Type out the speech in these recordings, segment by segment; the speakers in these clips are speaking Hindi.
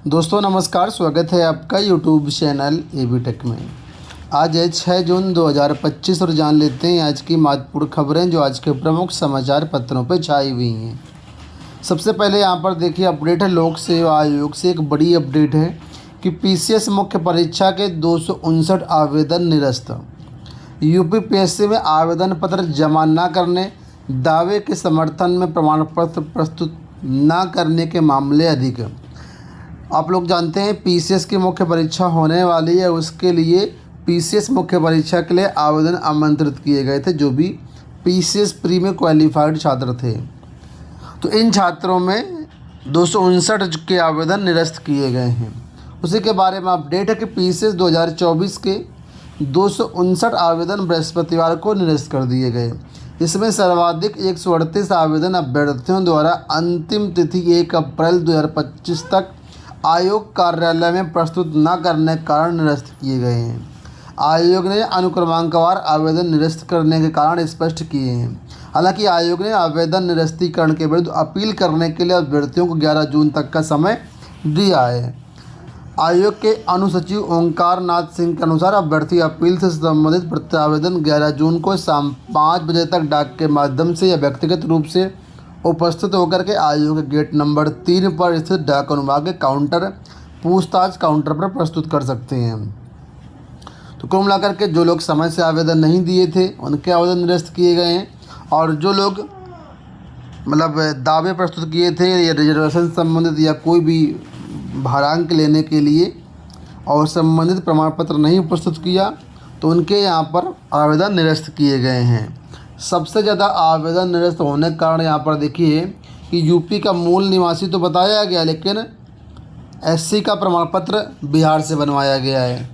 दोस्तों नमस्कार, स्वागत है आपका यूट्यूब चैनल एबी टेक में। आज है 6 जून 2025 और जान लेते हैं आज की महत्वपूर्ण खबरें जो आज के प्रमुख समाचार पत्रों पर छाई हुई हैं। सबसे पहले यहां पर देखिए अपडेट है, लोक सेवा आयोग से एक बड़ी अपडेट है कि पीसीएस मुख्य परीक्षा के 259 आवेदन निरस्त। यूपीपीएससी में आवेदन पत्र जमा न करने, दावे के समर्थन में प्रमाण पत्र प्रस्तुत न करने के मामले अधिक। आप लोग जानते हैं पीसीएस की मुख्य परीक्षा होने वाली है, उसके लिए पीसीएस मुख्य परीक्षा के लिए आवेदन आमंत्रित किए गए थे जो भी पीसीएस प्री में क्वालिफाइड छात्र थे। तो इन छात्रों में 259 के आवेदन निरस्त किए गए हैं। उसी के बारे में अपडेट है कि पीसीएस 2024 के 259 आवेदन बृहस्पतिवार को निरस्त कर दिए गए। इसमें सर्वाधिक 138 आवेदन अभ्यर्थियों द्वारा अंतिम तिथि 1 अप्रैल 2025 तक आयोग कार्यालय में प्रस्तुत न करने के कारण निरस्त किए गए हैं। आयोग ने अनुक्रमांकवार आवेदन निरस्त करने के कारण स्पष्ट किए हैं। हालांकि आयोग ने आवेदन निरस्तीकरण के विरुद्ध अपील करने के लिए अभ्यर्थियों को 11 जून तक का समय दिया है। आयोग के अनुसचिव ओंकार नाथ सिंह के अनुसार अभ्यर्थी अपील से संबंधित प्रत्यावेदन 11 जून को शाम 5 बजे तक डाक के माध्यम से या व्यक्तिगत रूप से उपस्थित होकर के आयोग के गेट नंबर 3 पर स्थित डाक अनुभाग के काउंटर पूछताछ काउंटर पर प्रस्तुत कर सकते हैं। तो कुल मिलाकर के जो लोग समय से आवेदन नहीं दिए थे उनके आवेदन निरस्त किए गए हैं, और जो लोग मतलब दावे प्रस्तुत किए थे या रिजर्वेशन संबंधित या कोई भी भारांक लेने के लिए और संबंधित प्रमाण पत्र नहीं प्रस्तुत किया तो उनके यहाँ पर आवेदन निरस्त किए गए हैं। सबसे ज़्यादा आवेदन निरस्त होने के कारण यहाँ पर देखिए कि यूपी का मूल निवासी तो बताया गया, लेकिन एससी का प्रमाण पत्र बिहार से बनवाया गया है।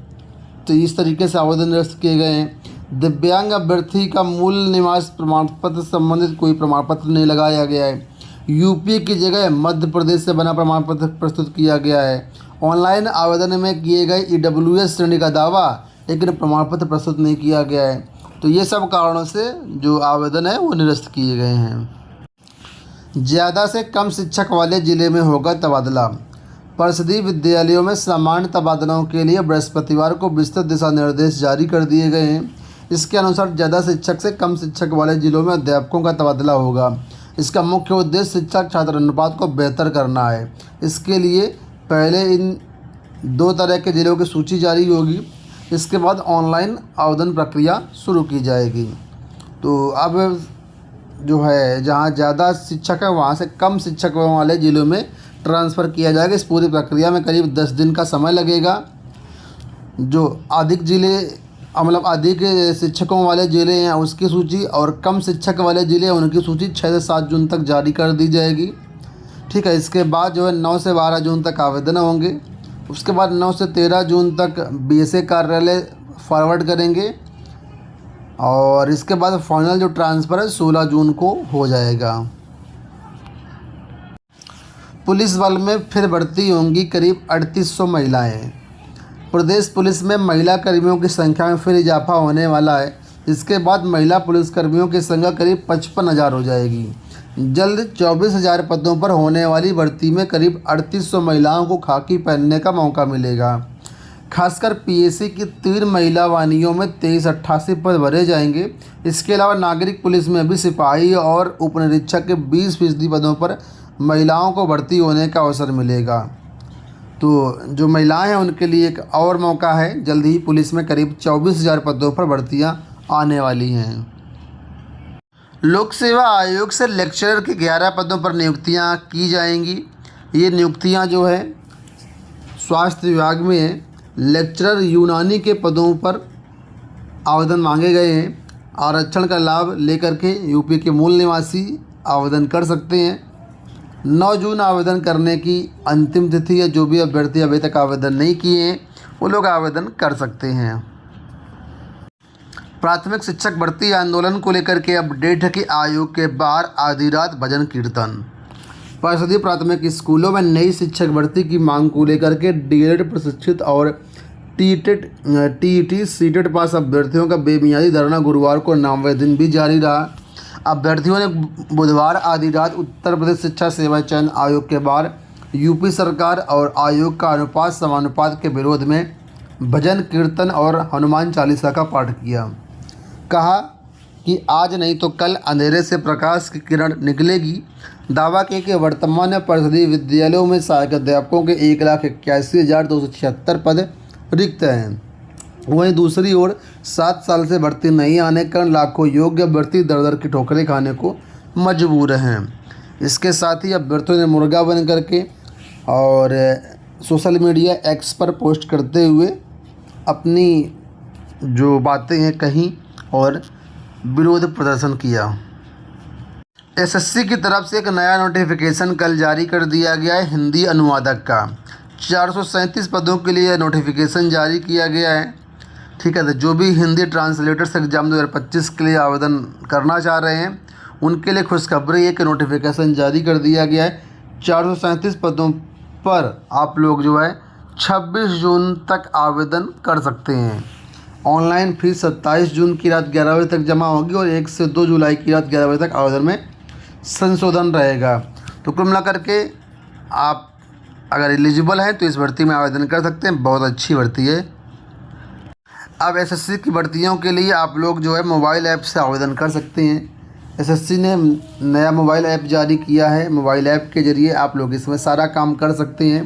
तो इस तरीके से आवेदन निरस्त किए गए हैं। दिव्यांग अभ्यर्थी का मूल निवास प्रमाण पत्र संबंधित कोई प्रमाण पत्र नहीं लगाया गया है। यूपी की जगह मध्य प्रदेश से बना प्रमाण पत्र प्रस्तुत किया गया है। ऑनलाइन आवेदन में किए गए ईडब्ल्यूएस श्रेणी का दावा, लेकिन प्रमाण पत्र प्रस्तुत नहीं किया गया है। तो ये सब कारणों से जो आवेदन है वो निरस्त किए गए हैं। ज़्यादा से कम शिक्षक वाले ज़िले में होगा तबादला। परिषदीय विद्यालयों में सामान्य तबादलों के लिए बृहस्पतिवार को विस्तृत दिशा निर्देश जारी कर दिए गए हैं। इसके अनुसार ज़्यादा शिक्षक से कम शिक्षक वाले ज़िलों में अध्यापकों का तबादला होगा। इसका मुख्य उद्देश्य शिक्षक छात्र अनुपात को बेहतर करना है। इसके लिए पहले इन 2 तरह के ज़िलों की सूची जारी होगी, इसके बाद ऑनलाइन आवेदन प्रक्रिया शुरू की जाएगी। तो अब जो है जहां ज़्यादा शिक्षक है वहां से कम शिक्षक वाले ज़िलों में ट्रांसफ़र किया जाएगा। इस पूरी प्रक्रिया में करीब 10 दिन का समय लगेगा। जो अधिक ज़िले मतलब अधिक शिक्षकों वाले ज़िले हैं उसकी सूची और कम शिक्षक वाले ज़िले हैं उनकी सूची 6 से 7 जून तक जारी कर दी जाएगी। ठीक है, इसके बाद जो है 9 से 12 जून तक आवेदन होंगे। उसके बाद 9 से 13 जून तक बीएसए कार्यालय फॉरवर्ड करेंगे और इसके बाद फाइनल जो ट्रांसफ़र है 16 जून को हो जाएगा। पुलिस बल में फिर भर्ती होंगी करीब 3800 महिलाएं। प्रदेश पुलिस में महिला कर्मियों की संख्या में फिर इजाफा होने वाला है। इसके बाद महिला पुलिसकर्मियों की संख्या करीब 55,000 हो जाएगी। जल्द 24,000 पदों पर होने वाली भर्ती में करीब 3800 महिलाओं को खाकी पहनने का मौका मिलेगा। खासकर पीएसी की 3 महिला वाहिनियों में 2388 पद भरे जाएंगे। इसके अलावा नागरिक पुलिस में भी सिपाही और उपनिरीक्षक के 20% पदों पर महिलाओं को भर्ती होने का अवसर मिलेगा। तो जो महिलाएं हैं उनके लिए एक और मौका है। जल्द ही पुलिस में करीब 24,000 पदों पर भर्तियां आने वाली हैं। लोक सेवा आयोग से लेक्चरर के 11 पदों पर नियुक्तियां की जाएंगी। ये नियुक्तियां जो है स्वास्थ्य विभाग में है। लेक्चरर यूनानी के पदों पर आवेदन मांगे गए हैं। आरक्षण का लाभ लेकर के यूपी के मूल निवासी आवेदन कर सकते हैं। 9 जून आवेदन करने की अंतिम तिथि है। जो भी अभ्यर्थी अभी तक आवेदन नहीं किए हैं वो लोग आवेदन कर सकते हैं। प्राथमिक शिक्षक भर्ती आंदोलन को लेकर के अपडेट है कि आयोग के बाहर आधी रात भजन कीर्तन। परिषदीय प्राथमिक स्कूलों में नई शिक्षक भर्ती की मांग को लेकर के डीएलएड प्रशिक्षित और टीईटी सीटेट पास अभ्यर्थियों का बेमियादी धरना गुरुवार को 9वें दिन भी जारी रहा। अभ्यर्थियों ने बुधवार आधी रात उत्तर प्रदेश शिक्षा सेवा चयन आयोग के बाहर यूपी सरकार और आयोग का अनुपात समानुपात के विरोध में भजन कीर्तन और हनुमान चालीसा का पाठ किया। कहा कि आज नहीं तो कल अंधेरे से प्रकाश की किरण निकलेगी। दावा किया कि वर्तमान में परिषदीय विद्यालयों में सहायक अध्यापकों के 1,81,276 पद रिक्त हैं। वहीं दूसरी ओर 7 साल से भर्ती नहीं आने के कारण लाखों योग्य अभ्यर्थी दर दर की ठोकरें खाने को मजबूर हैं। इसके साथ ही अभ्यर्थियों ने मुर्गा बन करके और सोशल मीडिया एक्स पर पोस्ट करते हुए अपनी जो बातें हैं कहीं और विरोध प्रदर्शन किया। एसएससी की तरफ से एक नया नोटिफिकेशन कल जारी कर दिया गया है हिंदी अनुवादक का। 437 पदों के लिए नोटिफिकेशन जारी किया गया है। ठीक है, तो जो भी हिंदी ट्रांसलेटर्स एग्ज़ाम 2025 के लिए आवेदन करना चाह रहे हैं उनके लिए खुशखबरी है कि नोटिफिकेशन जारी कर दिया गया है। 437 पदों पर आप लोग जो है 26 जून तक आवेदन कर सकते हैं। ऑनलाइन फीस 27 जून की रात 11 बजे तक जमा होगी और 1 से 2 जुलाई की रात 11 बजे तक आवेदन में संशोधन रहेगा। तो कुल मिलाकर के आप अगर एलिजिबल हैं तो इस भर्ती में आवेदन कर सकते हैं। बहुत अच्छी भर्ती है। अब एसएससी की भर्तियों के लिए आप लोग जो है मोबाइल ऐप से आवेदन कर सकते हैं। एसएससी ने नया मोबाइल ऐप जारी किया है। मोबाइल ऐप के ज़रिए आप लोग इसमें सारा काम कर सकते हैं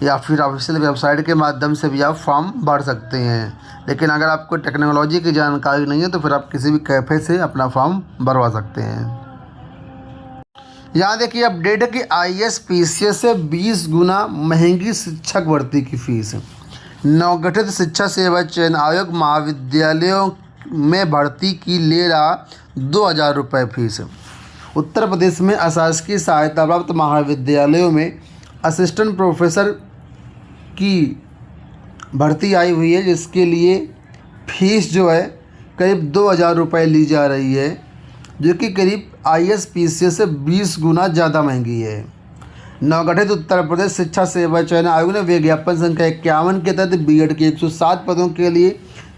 या फिर ऑफिशियल वेबसाइट के माध्यम से भी आप फॉर्म भर सकते हैं। लेकिन अगर आपको टेक्नोलॉजी की जानकारी नहीं है तो फिर आप किसी भी कैफ़े से अपना फॉर्म भरवा सकते हैं। यहाँ देखिए अपडेट है कि आईएएस पीसीएस से 20 गुना महंगी शिक्षक भर्ती की फीस। नवगठित शिक्षा सेवा चयन आयोग महाविद्यालयों में भर्ती की ले रहा 2,000 रुपये फीस। उत्तर प्रदेश में अशासकीय सहायता प्राप्त महाविद्यालयों में असिस्टेंट प्रोफेसर की भर्ती आई हुई है, जिसके लिए फ़ीस जो है करीब 2,000 रुपये ली जा रही है, जो कि करीब आईएएस पीसीएस से 20 गुना ज़्यादा महंगी है। नवगठित उत्तर प्रदेश शिक्षा सेवा चयन आयोग ने विज्ञापन संख्या 51 के तहत बीएड के 107 पदों के लिए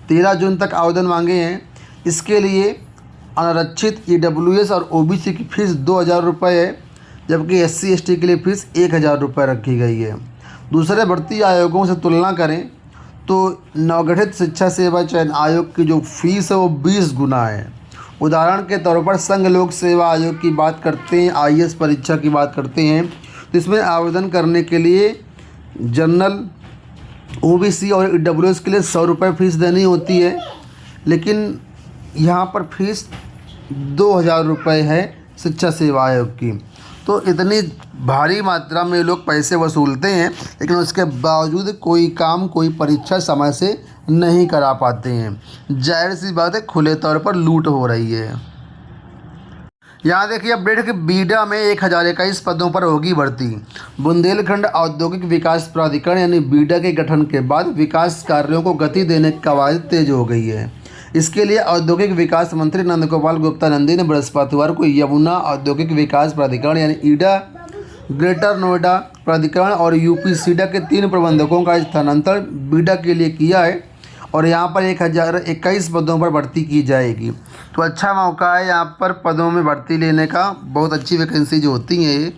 13 जून तक आवेदन मांगे हैं। इसके लिए अनारक्षित ईडब्ल्यूएस और ओबीसी की फ़ीस 2,000 रुपये है, जबकि एससी एसटी के लिए फ़ीस 1,000 रुपये रखी गई है। दूसरे भर्ती आयोगों से तुलना करें तो नवगठित शिक्षा सेवा चयन आयोग की जो फ़ीस है वो 20 गुना है। उदाहरण के तौर पर संघ लोक सेवा आयोग की बात करते हैं, आईएएस परीक्षा की बात करते हैं तो इसमें आवेदन करने के लिए जनरल, ओबीसी और ईडब्ल्यूएस के लिए 100 रुपये फ़ीस देनी होती है, लेकिन यहाँ पर फ़ीस 2,000 रुपये है शिक्षा सेवा आयोग की। तो इतनी भारी मात्रा में लोग पैसे वसूलते हैं, लेकिन उसके बावजूद कोई काम, कोई परीक्षा समय से नहीं करा पाते हैं। जाहिर सी बात है, खुले तौर पर लूट हो रही है। यहाँ देखिए अपडेट है कि बीडा में 1,021 पदों पर होगी भर्ती। बुंदेलखंड औद्योगिक विकास प्राधिकरण यानी बीडा के गठन के बाद विकास कार्यों को गति देने की कवायद तेज हो गई है। इसके लिए औद्योगिक विकास मंत्री नंदगोपाल गुप्ता नंदी ने बृहस्पतिवार को यमुना औद्योगिक विकास प्राधिकरण यानी ईडा, ग्रेटर नोएडा प्राधिकरण और यूपी सीडा के 3 प्रबंधकों का स्थानांतरण बीडा के लिए किया है और यहाँ पर 1,021 पदों पर भर्ती की जाएगी। तो अच्छा मौका है यहाँ पर पदों में भर्ती लेने का। बहुत अच्छी वैकेंसी जो होती है ये।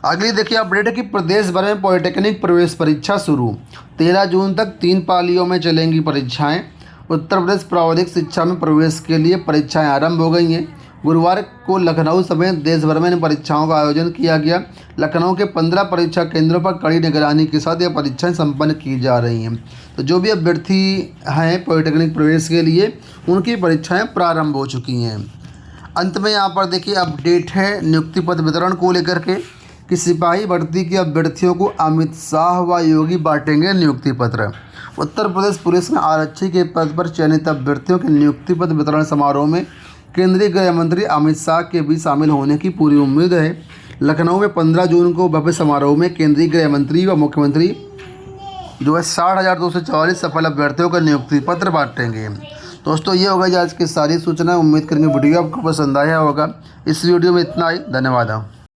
अगली देखिए अपडेट है कि प्रदेश भर में पॉलिटेक्निक प्रवेश परीक्षा शुरू। 13 जून तक 3 पालियों में चलेंगी परीक्षाएं। उत्तर प्रदेश प्राविधिक शिक्षा में प्रवेश के लिए परीक्षाएं आरंभ हो गई हैं। गुरुवार को लखनऊ समेत देश भर में इन परीक्षाओं का आयोजन किया गया। लखनऊ के 15 परीक्षा केंद्रों पर कड़ी निगरानी के साथ ये परीक्षाएं संपन्न की जा रही हैं। तो जो भी अभ्यर्थी हैं पॉलिटेक्निक प्रवेश के लिए, उनकी परीक्षाएं प्रारंभ हो चुकी हैं। अंत में यहाँ पर देखिए अपडेट है नियुक्ति पत्र वितरण को लेकर के कि सिपाही भर्ती के अभ्यर्थियों को अमित शाह व योगी बांटेंगे नियुक्ति पत्र। उत्तर प्रदेश पुलिस में आरक्षी के पद पर चयनित अभ्यर्थियों के नियुक्ति पत्र वितरण समारोह में केंद्रीय गृह मंत्री अमित शाह के भी शामिल होने की पूरी उम्मीद है। लखनऊ में 15 जून को भव्य समारोह में केंद्रीय गृह मंत्री व मुख्यमंत्री जो है 60,244 सफल अभ्यर्थियों का नियुक्ति पत्र बांटेंगे। दोस्तों ये होगा आज की सारी सूचना। उम्मीद करेंगे वीडियो आपको पसंद आया होगा। इस वीडियो में इतना ही। धन्यवाद।